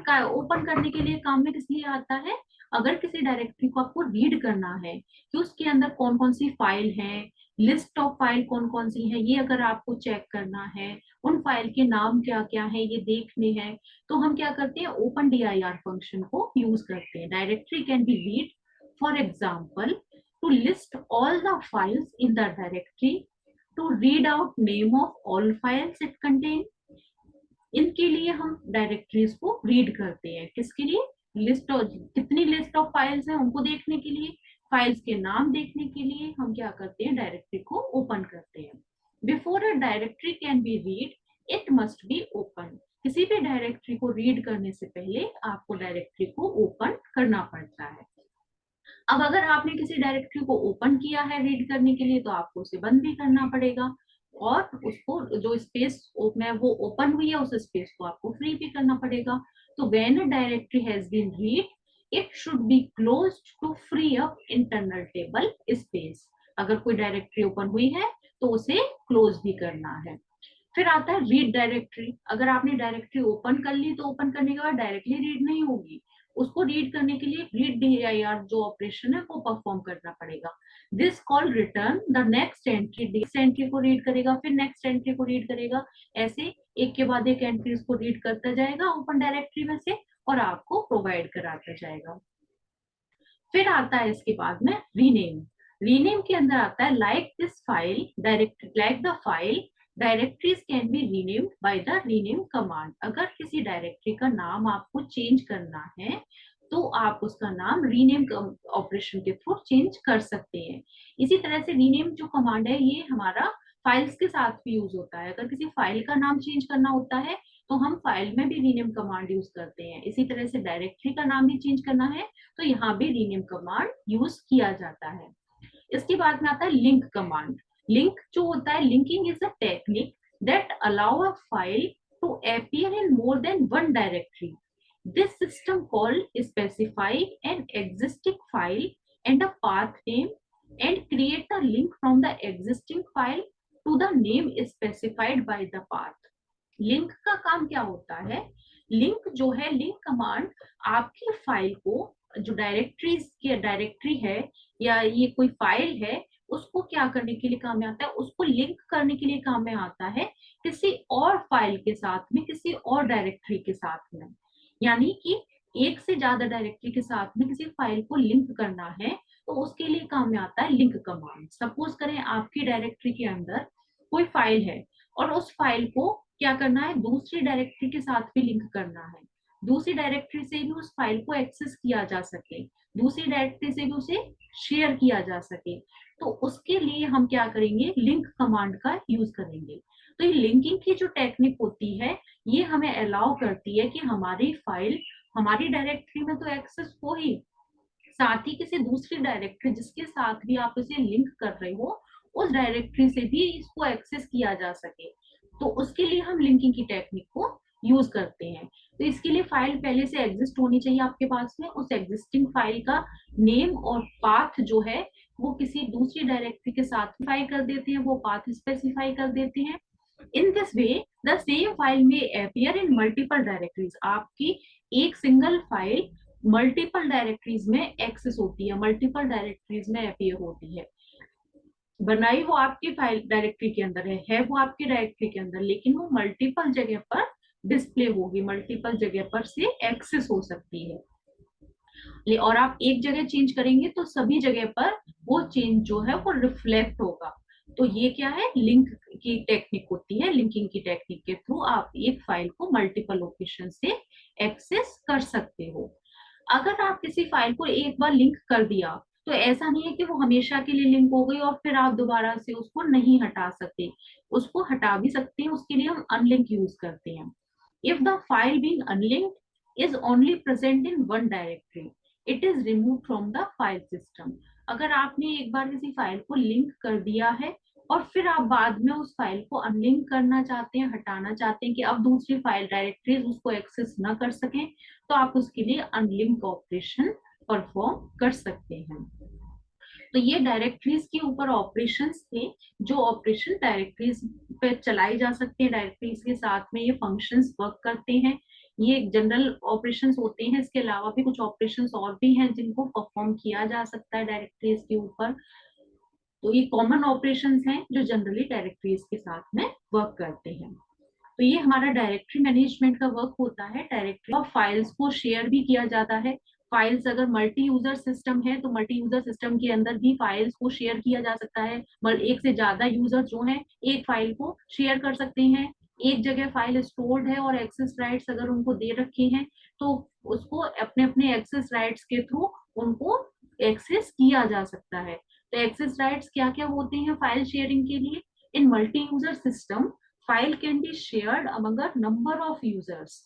Speaker 1: करने के लिए काम में किस लिए आता है? अगर किसी डायरेक्टरी को आपको रीड करना है कि उसके अंदर कौन कौन सी फाइल है, लिस्ट ऑफ फाइल कौन कौन सी है, ये अगर आपको चेक करना है, उन फाइल के नाम क्या क्या है ये देखने हैं, तो हम क्या करते हैं? ओपन डीआईआर फंक्शन को यूज करते हैं। Directory can be read, for example, to list all the files in the directory, to read out name of all files it contain। इनके लिए हम डायरेक्टरीज को रीड करते हैं। किसके लिए? लिस्ट, कितनी लिस्ट ऑफ फाइल्स हैं उनको देखने के लिए, फाइल्स के नाम देखने के लिए हम क्या करते हैं? डायरेक्टरी को ओपन करते हैं। Before a directory can be read, it must be open. किसी भी डायरेक्टरी को रीड करने से पहले आपको डायरेक्टरी को ओपन करना पड़ता है। अब अगर आपने किसी डायरेक्टरी को ओपन किया है रीड करने के लिए तो आपको उसे बंद भी करना पड़ेगा, और उसको जो स्पेस में वो ओपन हुई है उस स्पेस को आपको फ्री भी करना पड़ेगा। तो when a directory has been read, it should be closed to free up internal table space. अगर कोई डायरेक्टरी ओपन हुई है तो उसे क्लोज भी करना है। फिर आता है रीड डायरेक्टरी। अगर आपने डायरेक्टरी ओपन कर ली तो ओपन करने के बाद डायरेक्टली रीड नहीं होगी, उसको रीड करने के लिए रीड डीआईआर जो ऑपरेशन है वो परफॉर्म करना पड़ेगा। This call return the next entry. Next entry को रीड करेगा, फिर नेक्स्ट एंट्री को रीड करेगा, ऐसे एक के बाद एक एंट्रीज को रीड करता जाएगा ओपन डायरेक्टरी में से और आपको प्रोवाइड कराता जाएगा। फिर आता है इसके बाद में रीनेम। रीनेम के अंदर आता है like this file direct, like the file directories can be renamed by the rename command. अगर किसी डायरेक्टरी का नाम आपको चेंज करना है तो आप उसका नाम रीनेम ऑपरेशन के थ्रू चेंज कर सकते हैं। इसी तरह से रीनेम जो कमांड है ये हमारा फाइल्स के साथ भी यूज होता है। अगर किसी फाइल का नाम चेंज करना होता है तो हम फाइल में भी रीनेम कमांड यूज करते हैं। इसी तरह से डायरेक्टरी का नाम भी चेंज करना है तो यहाँ भी रीनेम कमांड यूज किया जाता है। इसके बाद में आता है लिंक कमांड। लिंक जो होता है, linking is a technique that allow a file to appear in more than one directory. This system call specify an existing file and a path name and create a link from the existing file to the name specified by the path. Link का काम क्या होता है? लिंक जो है, लिंक कमांड आपकी फाइल को, जो डायरेक्टरी है या ये कोई फाइल है, उसको क्या करने के लिए काम में आता है? उसको लिंक करने के लिए काम में आता है किसी और फाइल के साथ में, किसी और डायरेक्टरी के साथ में। यानी कि एक से ज्यादा डायरेक्टरी के साथ में किसी फाइल को लिंक करना है तो उसके लिए काम में आता है लिंक कमांड। सपोज करें आपकी डायरेक्टरी के अंदर कोई फाइल है और उस फाइल को क्या करना है, दूसरी डायरेक्टरी के साथ भी लिंक करना है, दूसरी डायरेक्टरी से भी उस फाइल को एक्सेस किया जा सके, दूसरी डायरेक्टरी से भी उसे शेयर किया जा सके, तो उसके लिए हम क्या करेंगे, लिंक कमांड का यूज करेंगे। तो ये लिंकिंग की जो टेक्निक होती है ये हमें अलाउ करती है कि हमारी फाइल हमारी डायरेक्टरी में तो एक्सेस हो ही, साथ ही किसी दूसरी डायरेक्टरी जिसके साथ भी आप इसे लिंक कर रहे हो उस डायरेक्टरी से भी इसको एक्सेस किया जा सके। तो उसके लिए हम लिंकिंग की टेक्निक को यूज करते हैं। तो इसके लिए फाइल पहले से एग्जिस्ट होनी चाहिए आपके पास में, उस एग्जिस्टिंग फाइल का नेम और पाथ जो है वो किसी दूसरी डायरेक्टरी के साथ स्पेसिफाई कर देते हैं, वो पाथ स्पेसिफाई कर देते हैं। In this way the same file में अपीयर इन मल्टीपल डायरेक्टरीज। आपकी एक सिंगल फाइल मल्टीपल डायरेक्टरीज में एक्सेस होती है, मल्टीपल डायरेक्टरीज में अपीयर होती है। बनाई वो आपकी फाइल डायरेक्टरी के अंदर है वो आपकी डायरेक्टरी के अंदर, लेकिन वो मल्टीपल जगह पर डिस्प्ले होगी, मल्टीपल जगह पर से एक्सेस हो सकती है। और आप एक जगह चेंज करेंगे तो सभी जगह पर वो चेंज जो है वो रिफ्लेक्ट होगा। तो ये क्या है, लिंक की टेक्निक होती है। लिंकिंग की टेक्निक के थ्रू आप एक फाइल को मल्टीपल लोकेशन से एक्सेस कर सकते हो। अगर आप किसी फाइल को एक बार लिंक कर दिया तो ऐसा नहीं है कि वो हमेशा के लिए लिंक हो गई और फिर आप दोबारा से उसको नहीं हटा सकते, उसको हटा भी सकते हैं। उसके लिए हम अनलिंक यूज करते हैं। If the file being unlinked is only present in one directory, it is remove from the file system. अगर आपने एक बार किसी फाइल को लिंक कर दिया है और फिर आप बाद में उस फाइल को अनलिंक करना चाहते हैं, हटाना चाहते हैं कि अब दूसरी फाइल डायरेक्टरीज उसको एक्सेस ना कर सकें, तो आप उसके लिए अनलिंक ऑपरेशन परफॉर्म कर सकते हैं। तो ये डायरेक्टरीज के ऊपर ऑपरेशंस थे, जो ऑपरेशन डायरेक्टरीज पे चलाई जा सकते हैं, डायरेक्टरीज के साथ में ये फंक्शंस वर्क करते हैं। ये जनरल ऑपरेशंस होते हैं, इसके अलावा भी कुछ ऑपरेशंस और भी हैं जिनको परफॉर्म किया जा सकता है डायरेक्टरीज के ऊपर। तो ये कॉमन ऑपरेशंस हैं जो जनरली डायरेक्टरीज के साथ में वर्क करते हैं। तो ये हमारा डायरेक्टरी मैनेजमेंट का वर्क होता है। डायरेक्टरी और फाइल्स को शेयर भी किया जाता है। फाइल्स अगर मल्टी यूजर सिस्टम है तो मल्टी यूजर सिस्टम के अंदर भी फाइल्स को शेयर किया जा सकता है। एक से ज्यादा यूजर जो है एक फाइल को शेयर कर सकते हैं। एक जगह फाइल स्टोर्ड है और एक्सेस राइट्स अगर उनको दे रखे हैं तो उसको अपने अपने एक्सेस राइट्स के थ्रू उनको एक्सेस किया जा सकता है। तो एक्सेस राइट्स क्या क्या होते हैं फाइल शेयरिंग के लिए? In multi user system file can be shared among a number of users.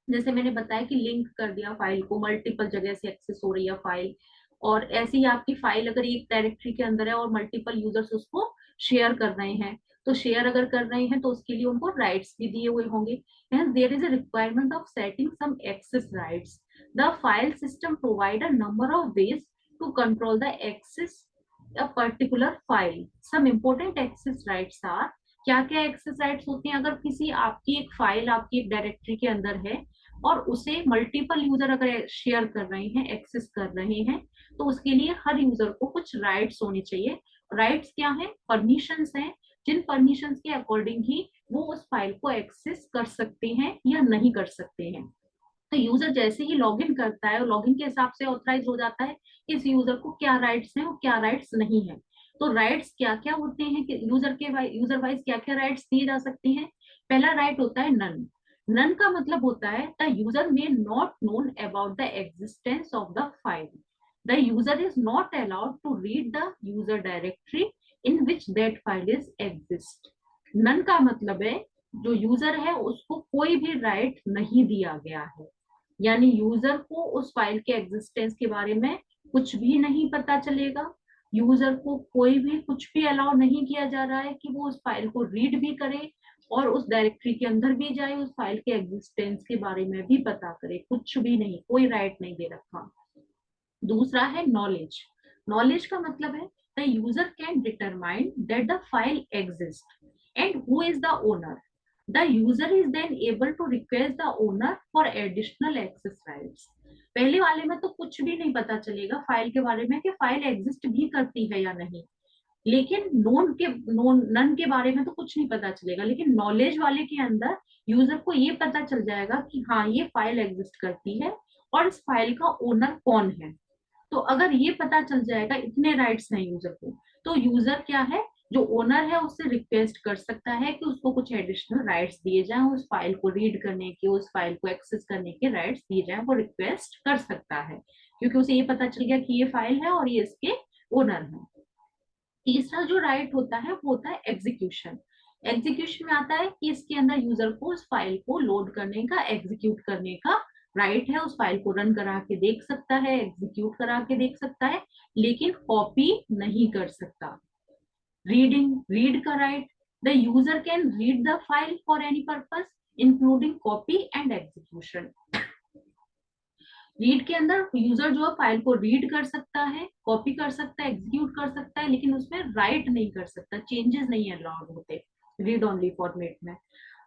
Speaker 1: जैसे मैंने बताया कि लिंक कर दिया फाइल को, मल्टीपल जगह से एक्सेस हो रही है फाइल, और ऐसे ही आपकी फाइल अगर एक डायरेक्टरी के अंदर है और मल्टीपल यूजर्स उसको शेयर कर रहे हैं, तो शेयर अगर कर रहे हैं तो उसके लिए उनको राइट्स भी दिए हुए होंगे। There is a requirement of setting some access rights. The file system provide a number of ways to control the access a particular file. Some important access rights are, क्या क्या एक्सेस राइट्स होते हैं? अगर किसी आपकी एक फाइल आपकी एक डायरेक्टरी के अंदर है और उसे मल्टीपल यूजर अगर शेयर कर रहे हैं, एक्सेस कर रहे हैं, तो उसके लिए हर यूजर को कुछ राइट्स होने चाहिए। राइट्स क्या है? परमिशंस हैं, जिन परमिशंस के अकॉर्डिंग ही वो उस फाइल को एक्सेस कर सकते हैं या नहीं कर सकते हैं। तो यूजर जैसे ही लॉगिन करता है और लॉगिन के हिसाब से ऑथराइज हो जाता है कि इस यूजर को क्या राइट्स हैं और क्या राइट्स नहीं है। तो राइट्स क्या क्या होते हैं कि यूजर वाइज क्या क्या राइट्स दिए जा सकते हैं। पहला राइट होता है नन। नन का मतलब होता है the user may not known about the existence of the file. The user is not allowed to read the user directory in which that file is exist. None का मतलब है जो यूजर है उसको कोई भी राइट नहीं दिया गया है, यानी यूजर को उस फाइल के एग्जिस्टेंस के बारे में कुछ भी नहीं पता चलेगा। यूजर को कोई भी कुछ भी अलाउ नहीं किया जा रहा है कि वो उस फाइल को रीड भी करे और उस डायरेक्टरी के अंदर भी जाए, उस फाइल के एग्जिस्टेंस के बारे में भी पता करे, कुछ भी नहीं, कोई राइट नहीं दे रखा। दूसरा है नॉलेज। नॉलेज का मतलब है the user can determine that the file exist and who is the owner. The user is then able to request the owner for additional access rights. पहले वाले में तो कुछ भी नहीं पता चलेगा फाइल के बारे में कि फाइल एग्जिस्ट भी करती है या नहीं, लेकिन नन के बारे में तो कुछ नहीं पता चलेगा, लेकिन नॉलेज वाले के अंदर यूजर को ये पता चल जाएगा कि हाँ ये फाइल एग्जिस्ट करती है और इस फाइल का ओनर कौन है। तो अगर ये पता चल जाएगा, इतने राइट्स हैं यूजर को, तो यूजर क्या है, जो ओनर है उससे रिक्वेस्ट कर सकता है कि उसको कुछ एडिशनल राइट्स दिए जाएं, उस फाइल को रीड करने के, उस फाइल को एक्सेस करने के राइट्स दिए जाएं, वो रिक्वेस्ट कर सकता है क्योंकि उसे ये पता चल गया कि ये फाइल है और ये इसके ओनर है। तीसरा जो राइट होता है वो होता है एग्जीक्यूशन। एग्जीक्यूशन में आता है कि इसके अंदर यूजर को उस फाइल को लोड करने का, एग्जीक्यूट करने का राइट है। उस फाइल को रन करा के देख सकता है, एग्जीक्यूट करा के देख सकता है, लेकिन कॉपी नहीं कर सकता। रीड का right, the user can read the file for any purpose including copy and execution. Read के अंदर यूजर जो है फाइल को रीड कर सकता है, कॉपी कर सकता है, एग्जीक्यूट कर सकता है, लेकिन उसमें राइट नहीं कर सकता, चेंजेस नहीं अलाउड होते रीड ओनली फॉर्मेट में।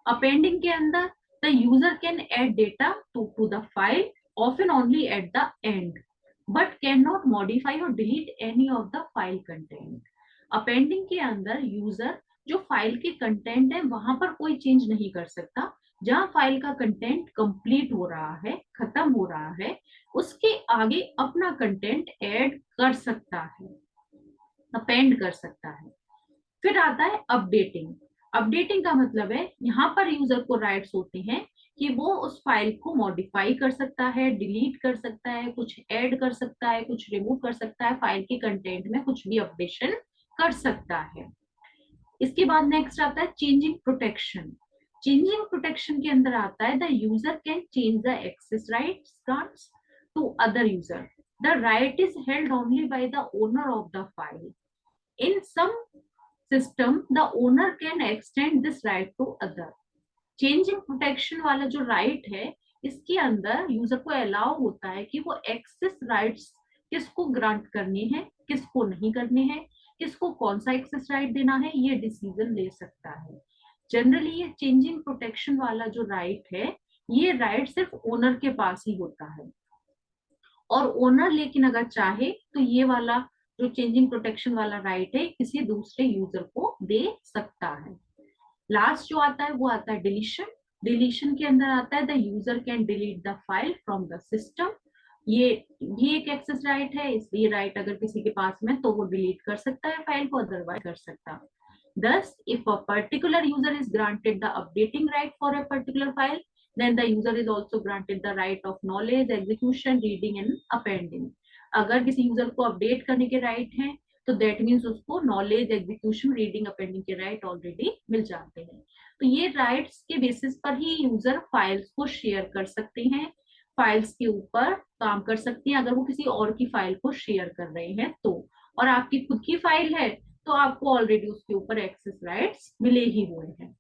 Speaker 1: अपेंडिंग के अंदर the user can add data to the file often only at the end but can not modify और delete any of the file content. Appending के अंदर यूजर जो फाइल के कंटेंट है वहां पर कोई चेंज नहीं कर सकता। जहां फाइल का कंटेंट कंप्लीट हो रहा है, खत्म हो रहा है, उसके आगे अपना कंटेंट ऐड कर सकता है, अपेंड कर सकता है। फिर आता है अपडेटिंग। अपडेटिंग का मतलब है यहाँ पर यूजर को राइट्स होते हैं कि वो उस फाइल को मॉडिफाई कर सकता है, डिलीट कर सकता है, कुछ ऐड कर सकता है, कुछ रिमूव कर सकता है, फाइल के कंटेंट में कुछ भी अपडेशन कर सकता है। इसके बाद नेक्स्ट आता है चेंजिंग प्रोटेक्शन। चेंजिंग प्रोटेक्शन के अंदर आता है the user can change the access rights grants to other user. The right is held only by the owner of the file. In some system the owner can extend this right to other. Changing protection वाला जो राइट है, इसके अंदर यूजर को अलाउ होता है कि वो एक्सेस राइट्स किसको ग्रांट करने हैं, किसको नहीं करने हैं, किसको कौन सा एक्सेस राइट देना है, ये डिसीजन ले सकता है। जनरली ये चेंजिंग प्रोटेक्शन वाला जो राइट है, ये राइट सिर्फ ओनर के पास ही होता है, और ओनर लेकिन अगर चाहे तो ये वाला जो चेंजिंग प्रोटेक्शन वाला राइट है किसी दूसरे यूजर को दे सकता है। लास्ट जो आता है वो आता है डिलीशन। डिलीशन के अंदर आता है the user can delete the file from the system. ये भी एक एक्सेस राइट है, इसलिए राइट अगर किसी के पास में तो वो डिलीट कर सकता है फाइल को, अदरवाइज कर सकता। Thus, if a particular user is granted the updating right for a particular file, then the user is also granted the right of knowledge, execution, reading and appending. अगर किसी यूजर को अपडेट करने के राइट हैं तो दैट मीन्स उसको नॉलेज, एग्जीक्यूशन, रीडिंग, अपेंडिंग के राइट ऑलरेडी मिल जाते हैं। तो ये राइट्स के बेसिस पर ही यूजर फाइल्स को शेयर कर सकते हैं, फाइल्स के ऊपर काम कर सकते हैं अगर वो किसी और की फाइल को शेयर कर रहे हैं तो। और आपकी खुद की फाइल है तो आपको ऑलरेडी उसके ऊपर एक्सेस राइट्स मिले ही हुए हैं।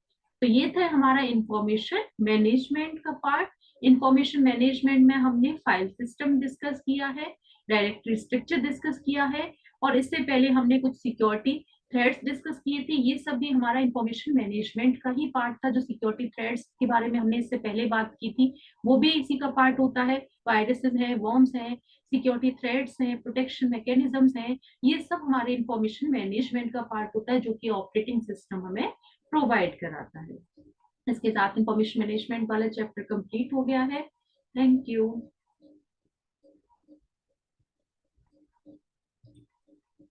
Speaker 1: तो ये था हमारा इंफॉर्मेशन मैनेजमेंट का पार्ट। इंफॉर्मेशन मैनेजमेंट में हमने फाइल सिस्टम डिस्कस किया है, डायरेक्टरी स्ट्रक्चर डिस्कस किया है, और इससे पहले हमने कुछ सिक्योरिटी थ्रेड्स डिस्कस किए थे। ये सब भी हमारा इंफॉर्मेशन मैनेजमेंट का ही पार्ट था। जो सिक्योरिटी थ्रेड्स के बारे में हमने इससे पहले बात की थी वो भी इसी का पार्ट होता है। वायरसेस है, वॉर्म्स है, सिक्योरिटी थ्रेड्स हैं, प्रोटेक्शन मैकेनिज्म्स हैं, ये सब हमारे इंफॉर्मेशन मैनेजमेंट का पार्ट होता है जो कि ऑपरेटिंग सिस्टम हमें प्रोवाइड कराता है। इसके साथ इंफॉर्मेशन मैनेजमेंट वाला चैप्टर कंप्लीट हो गया है। Thank you.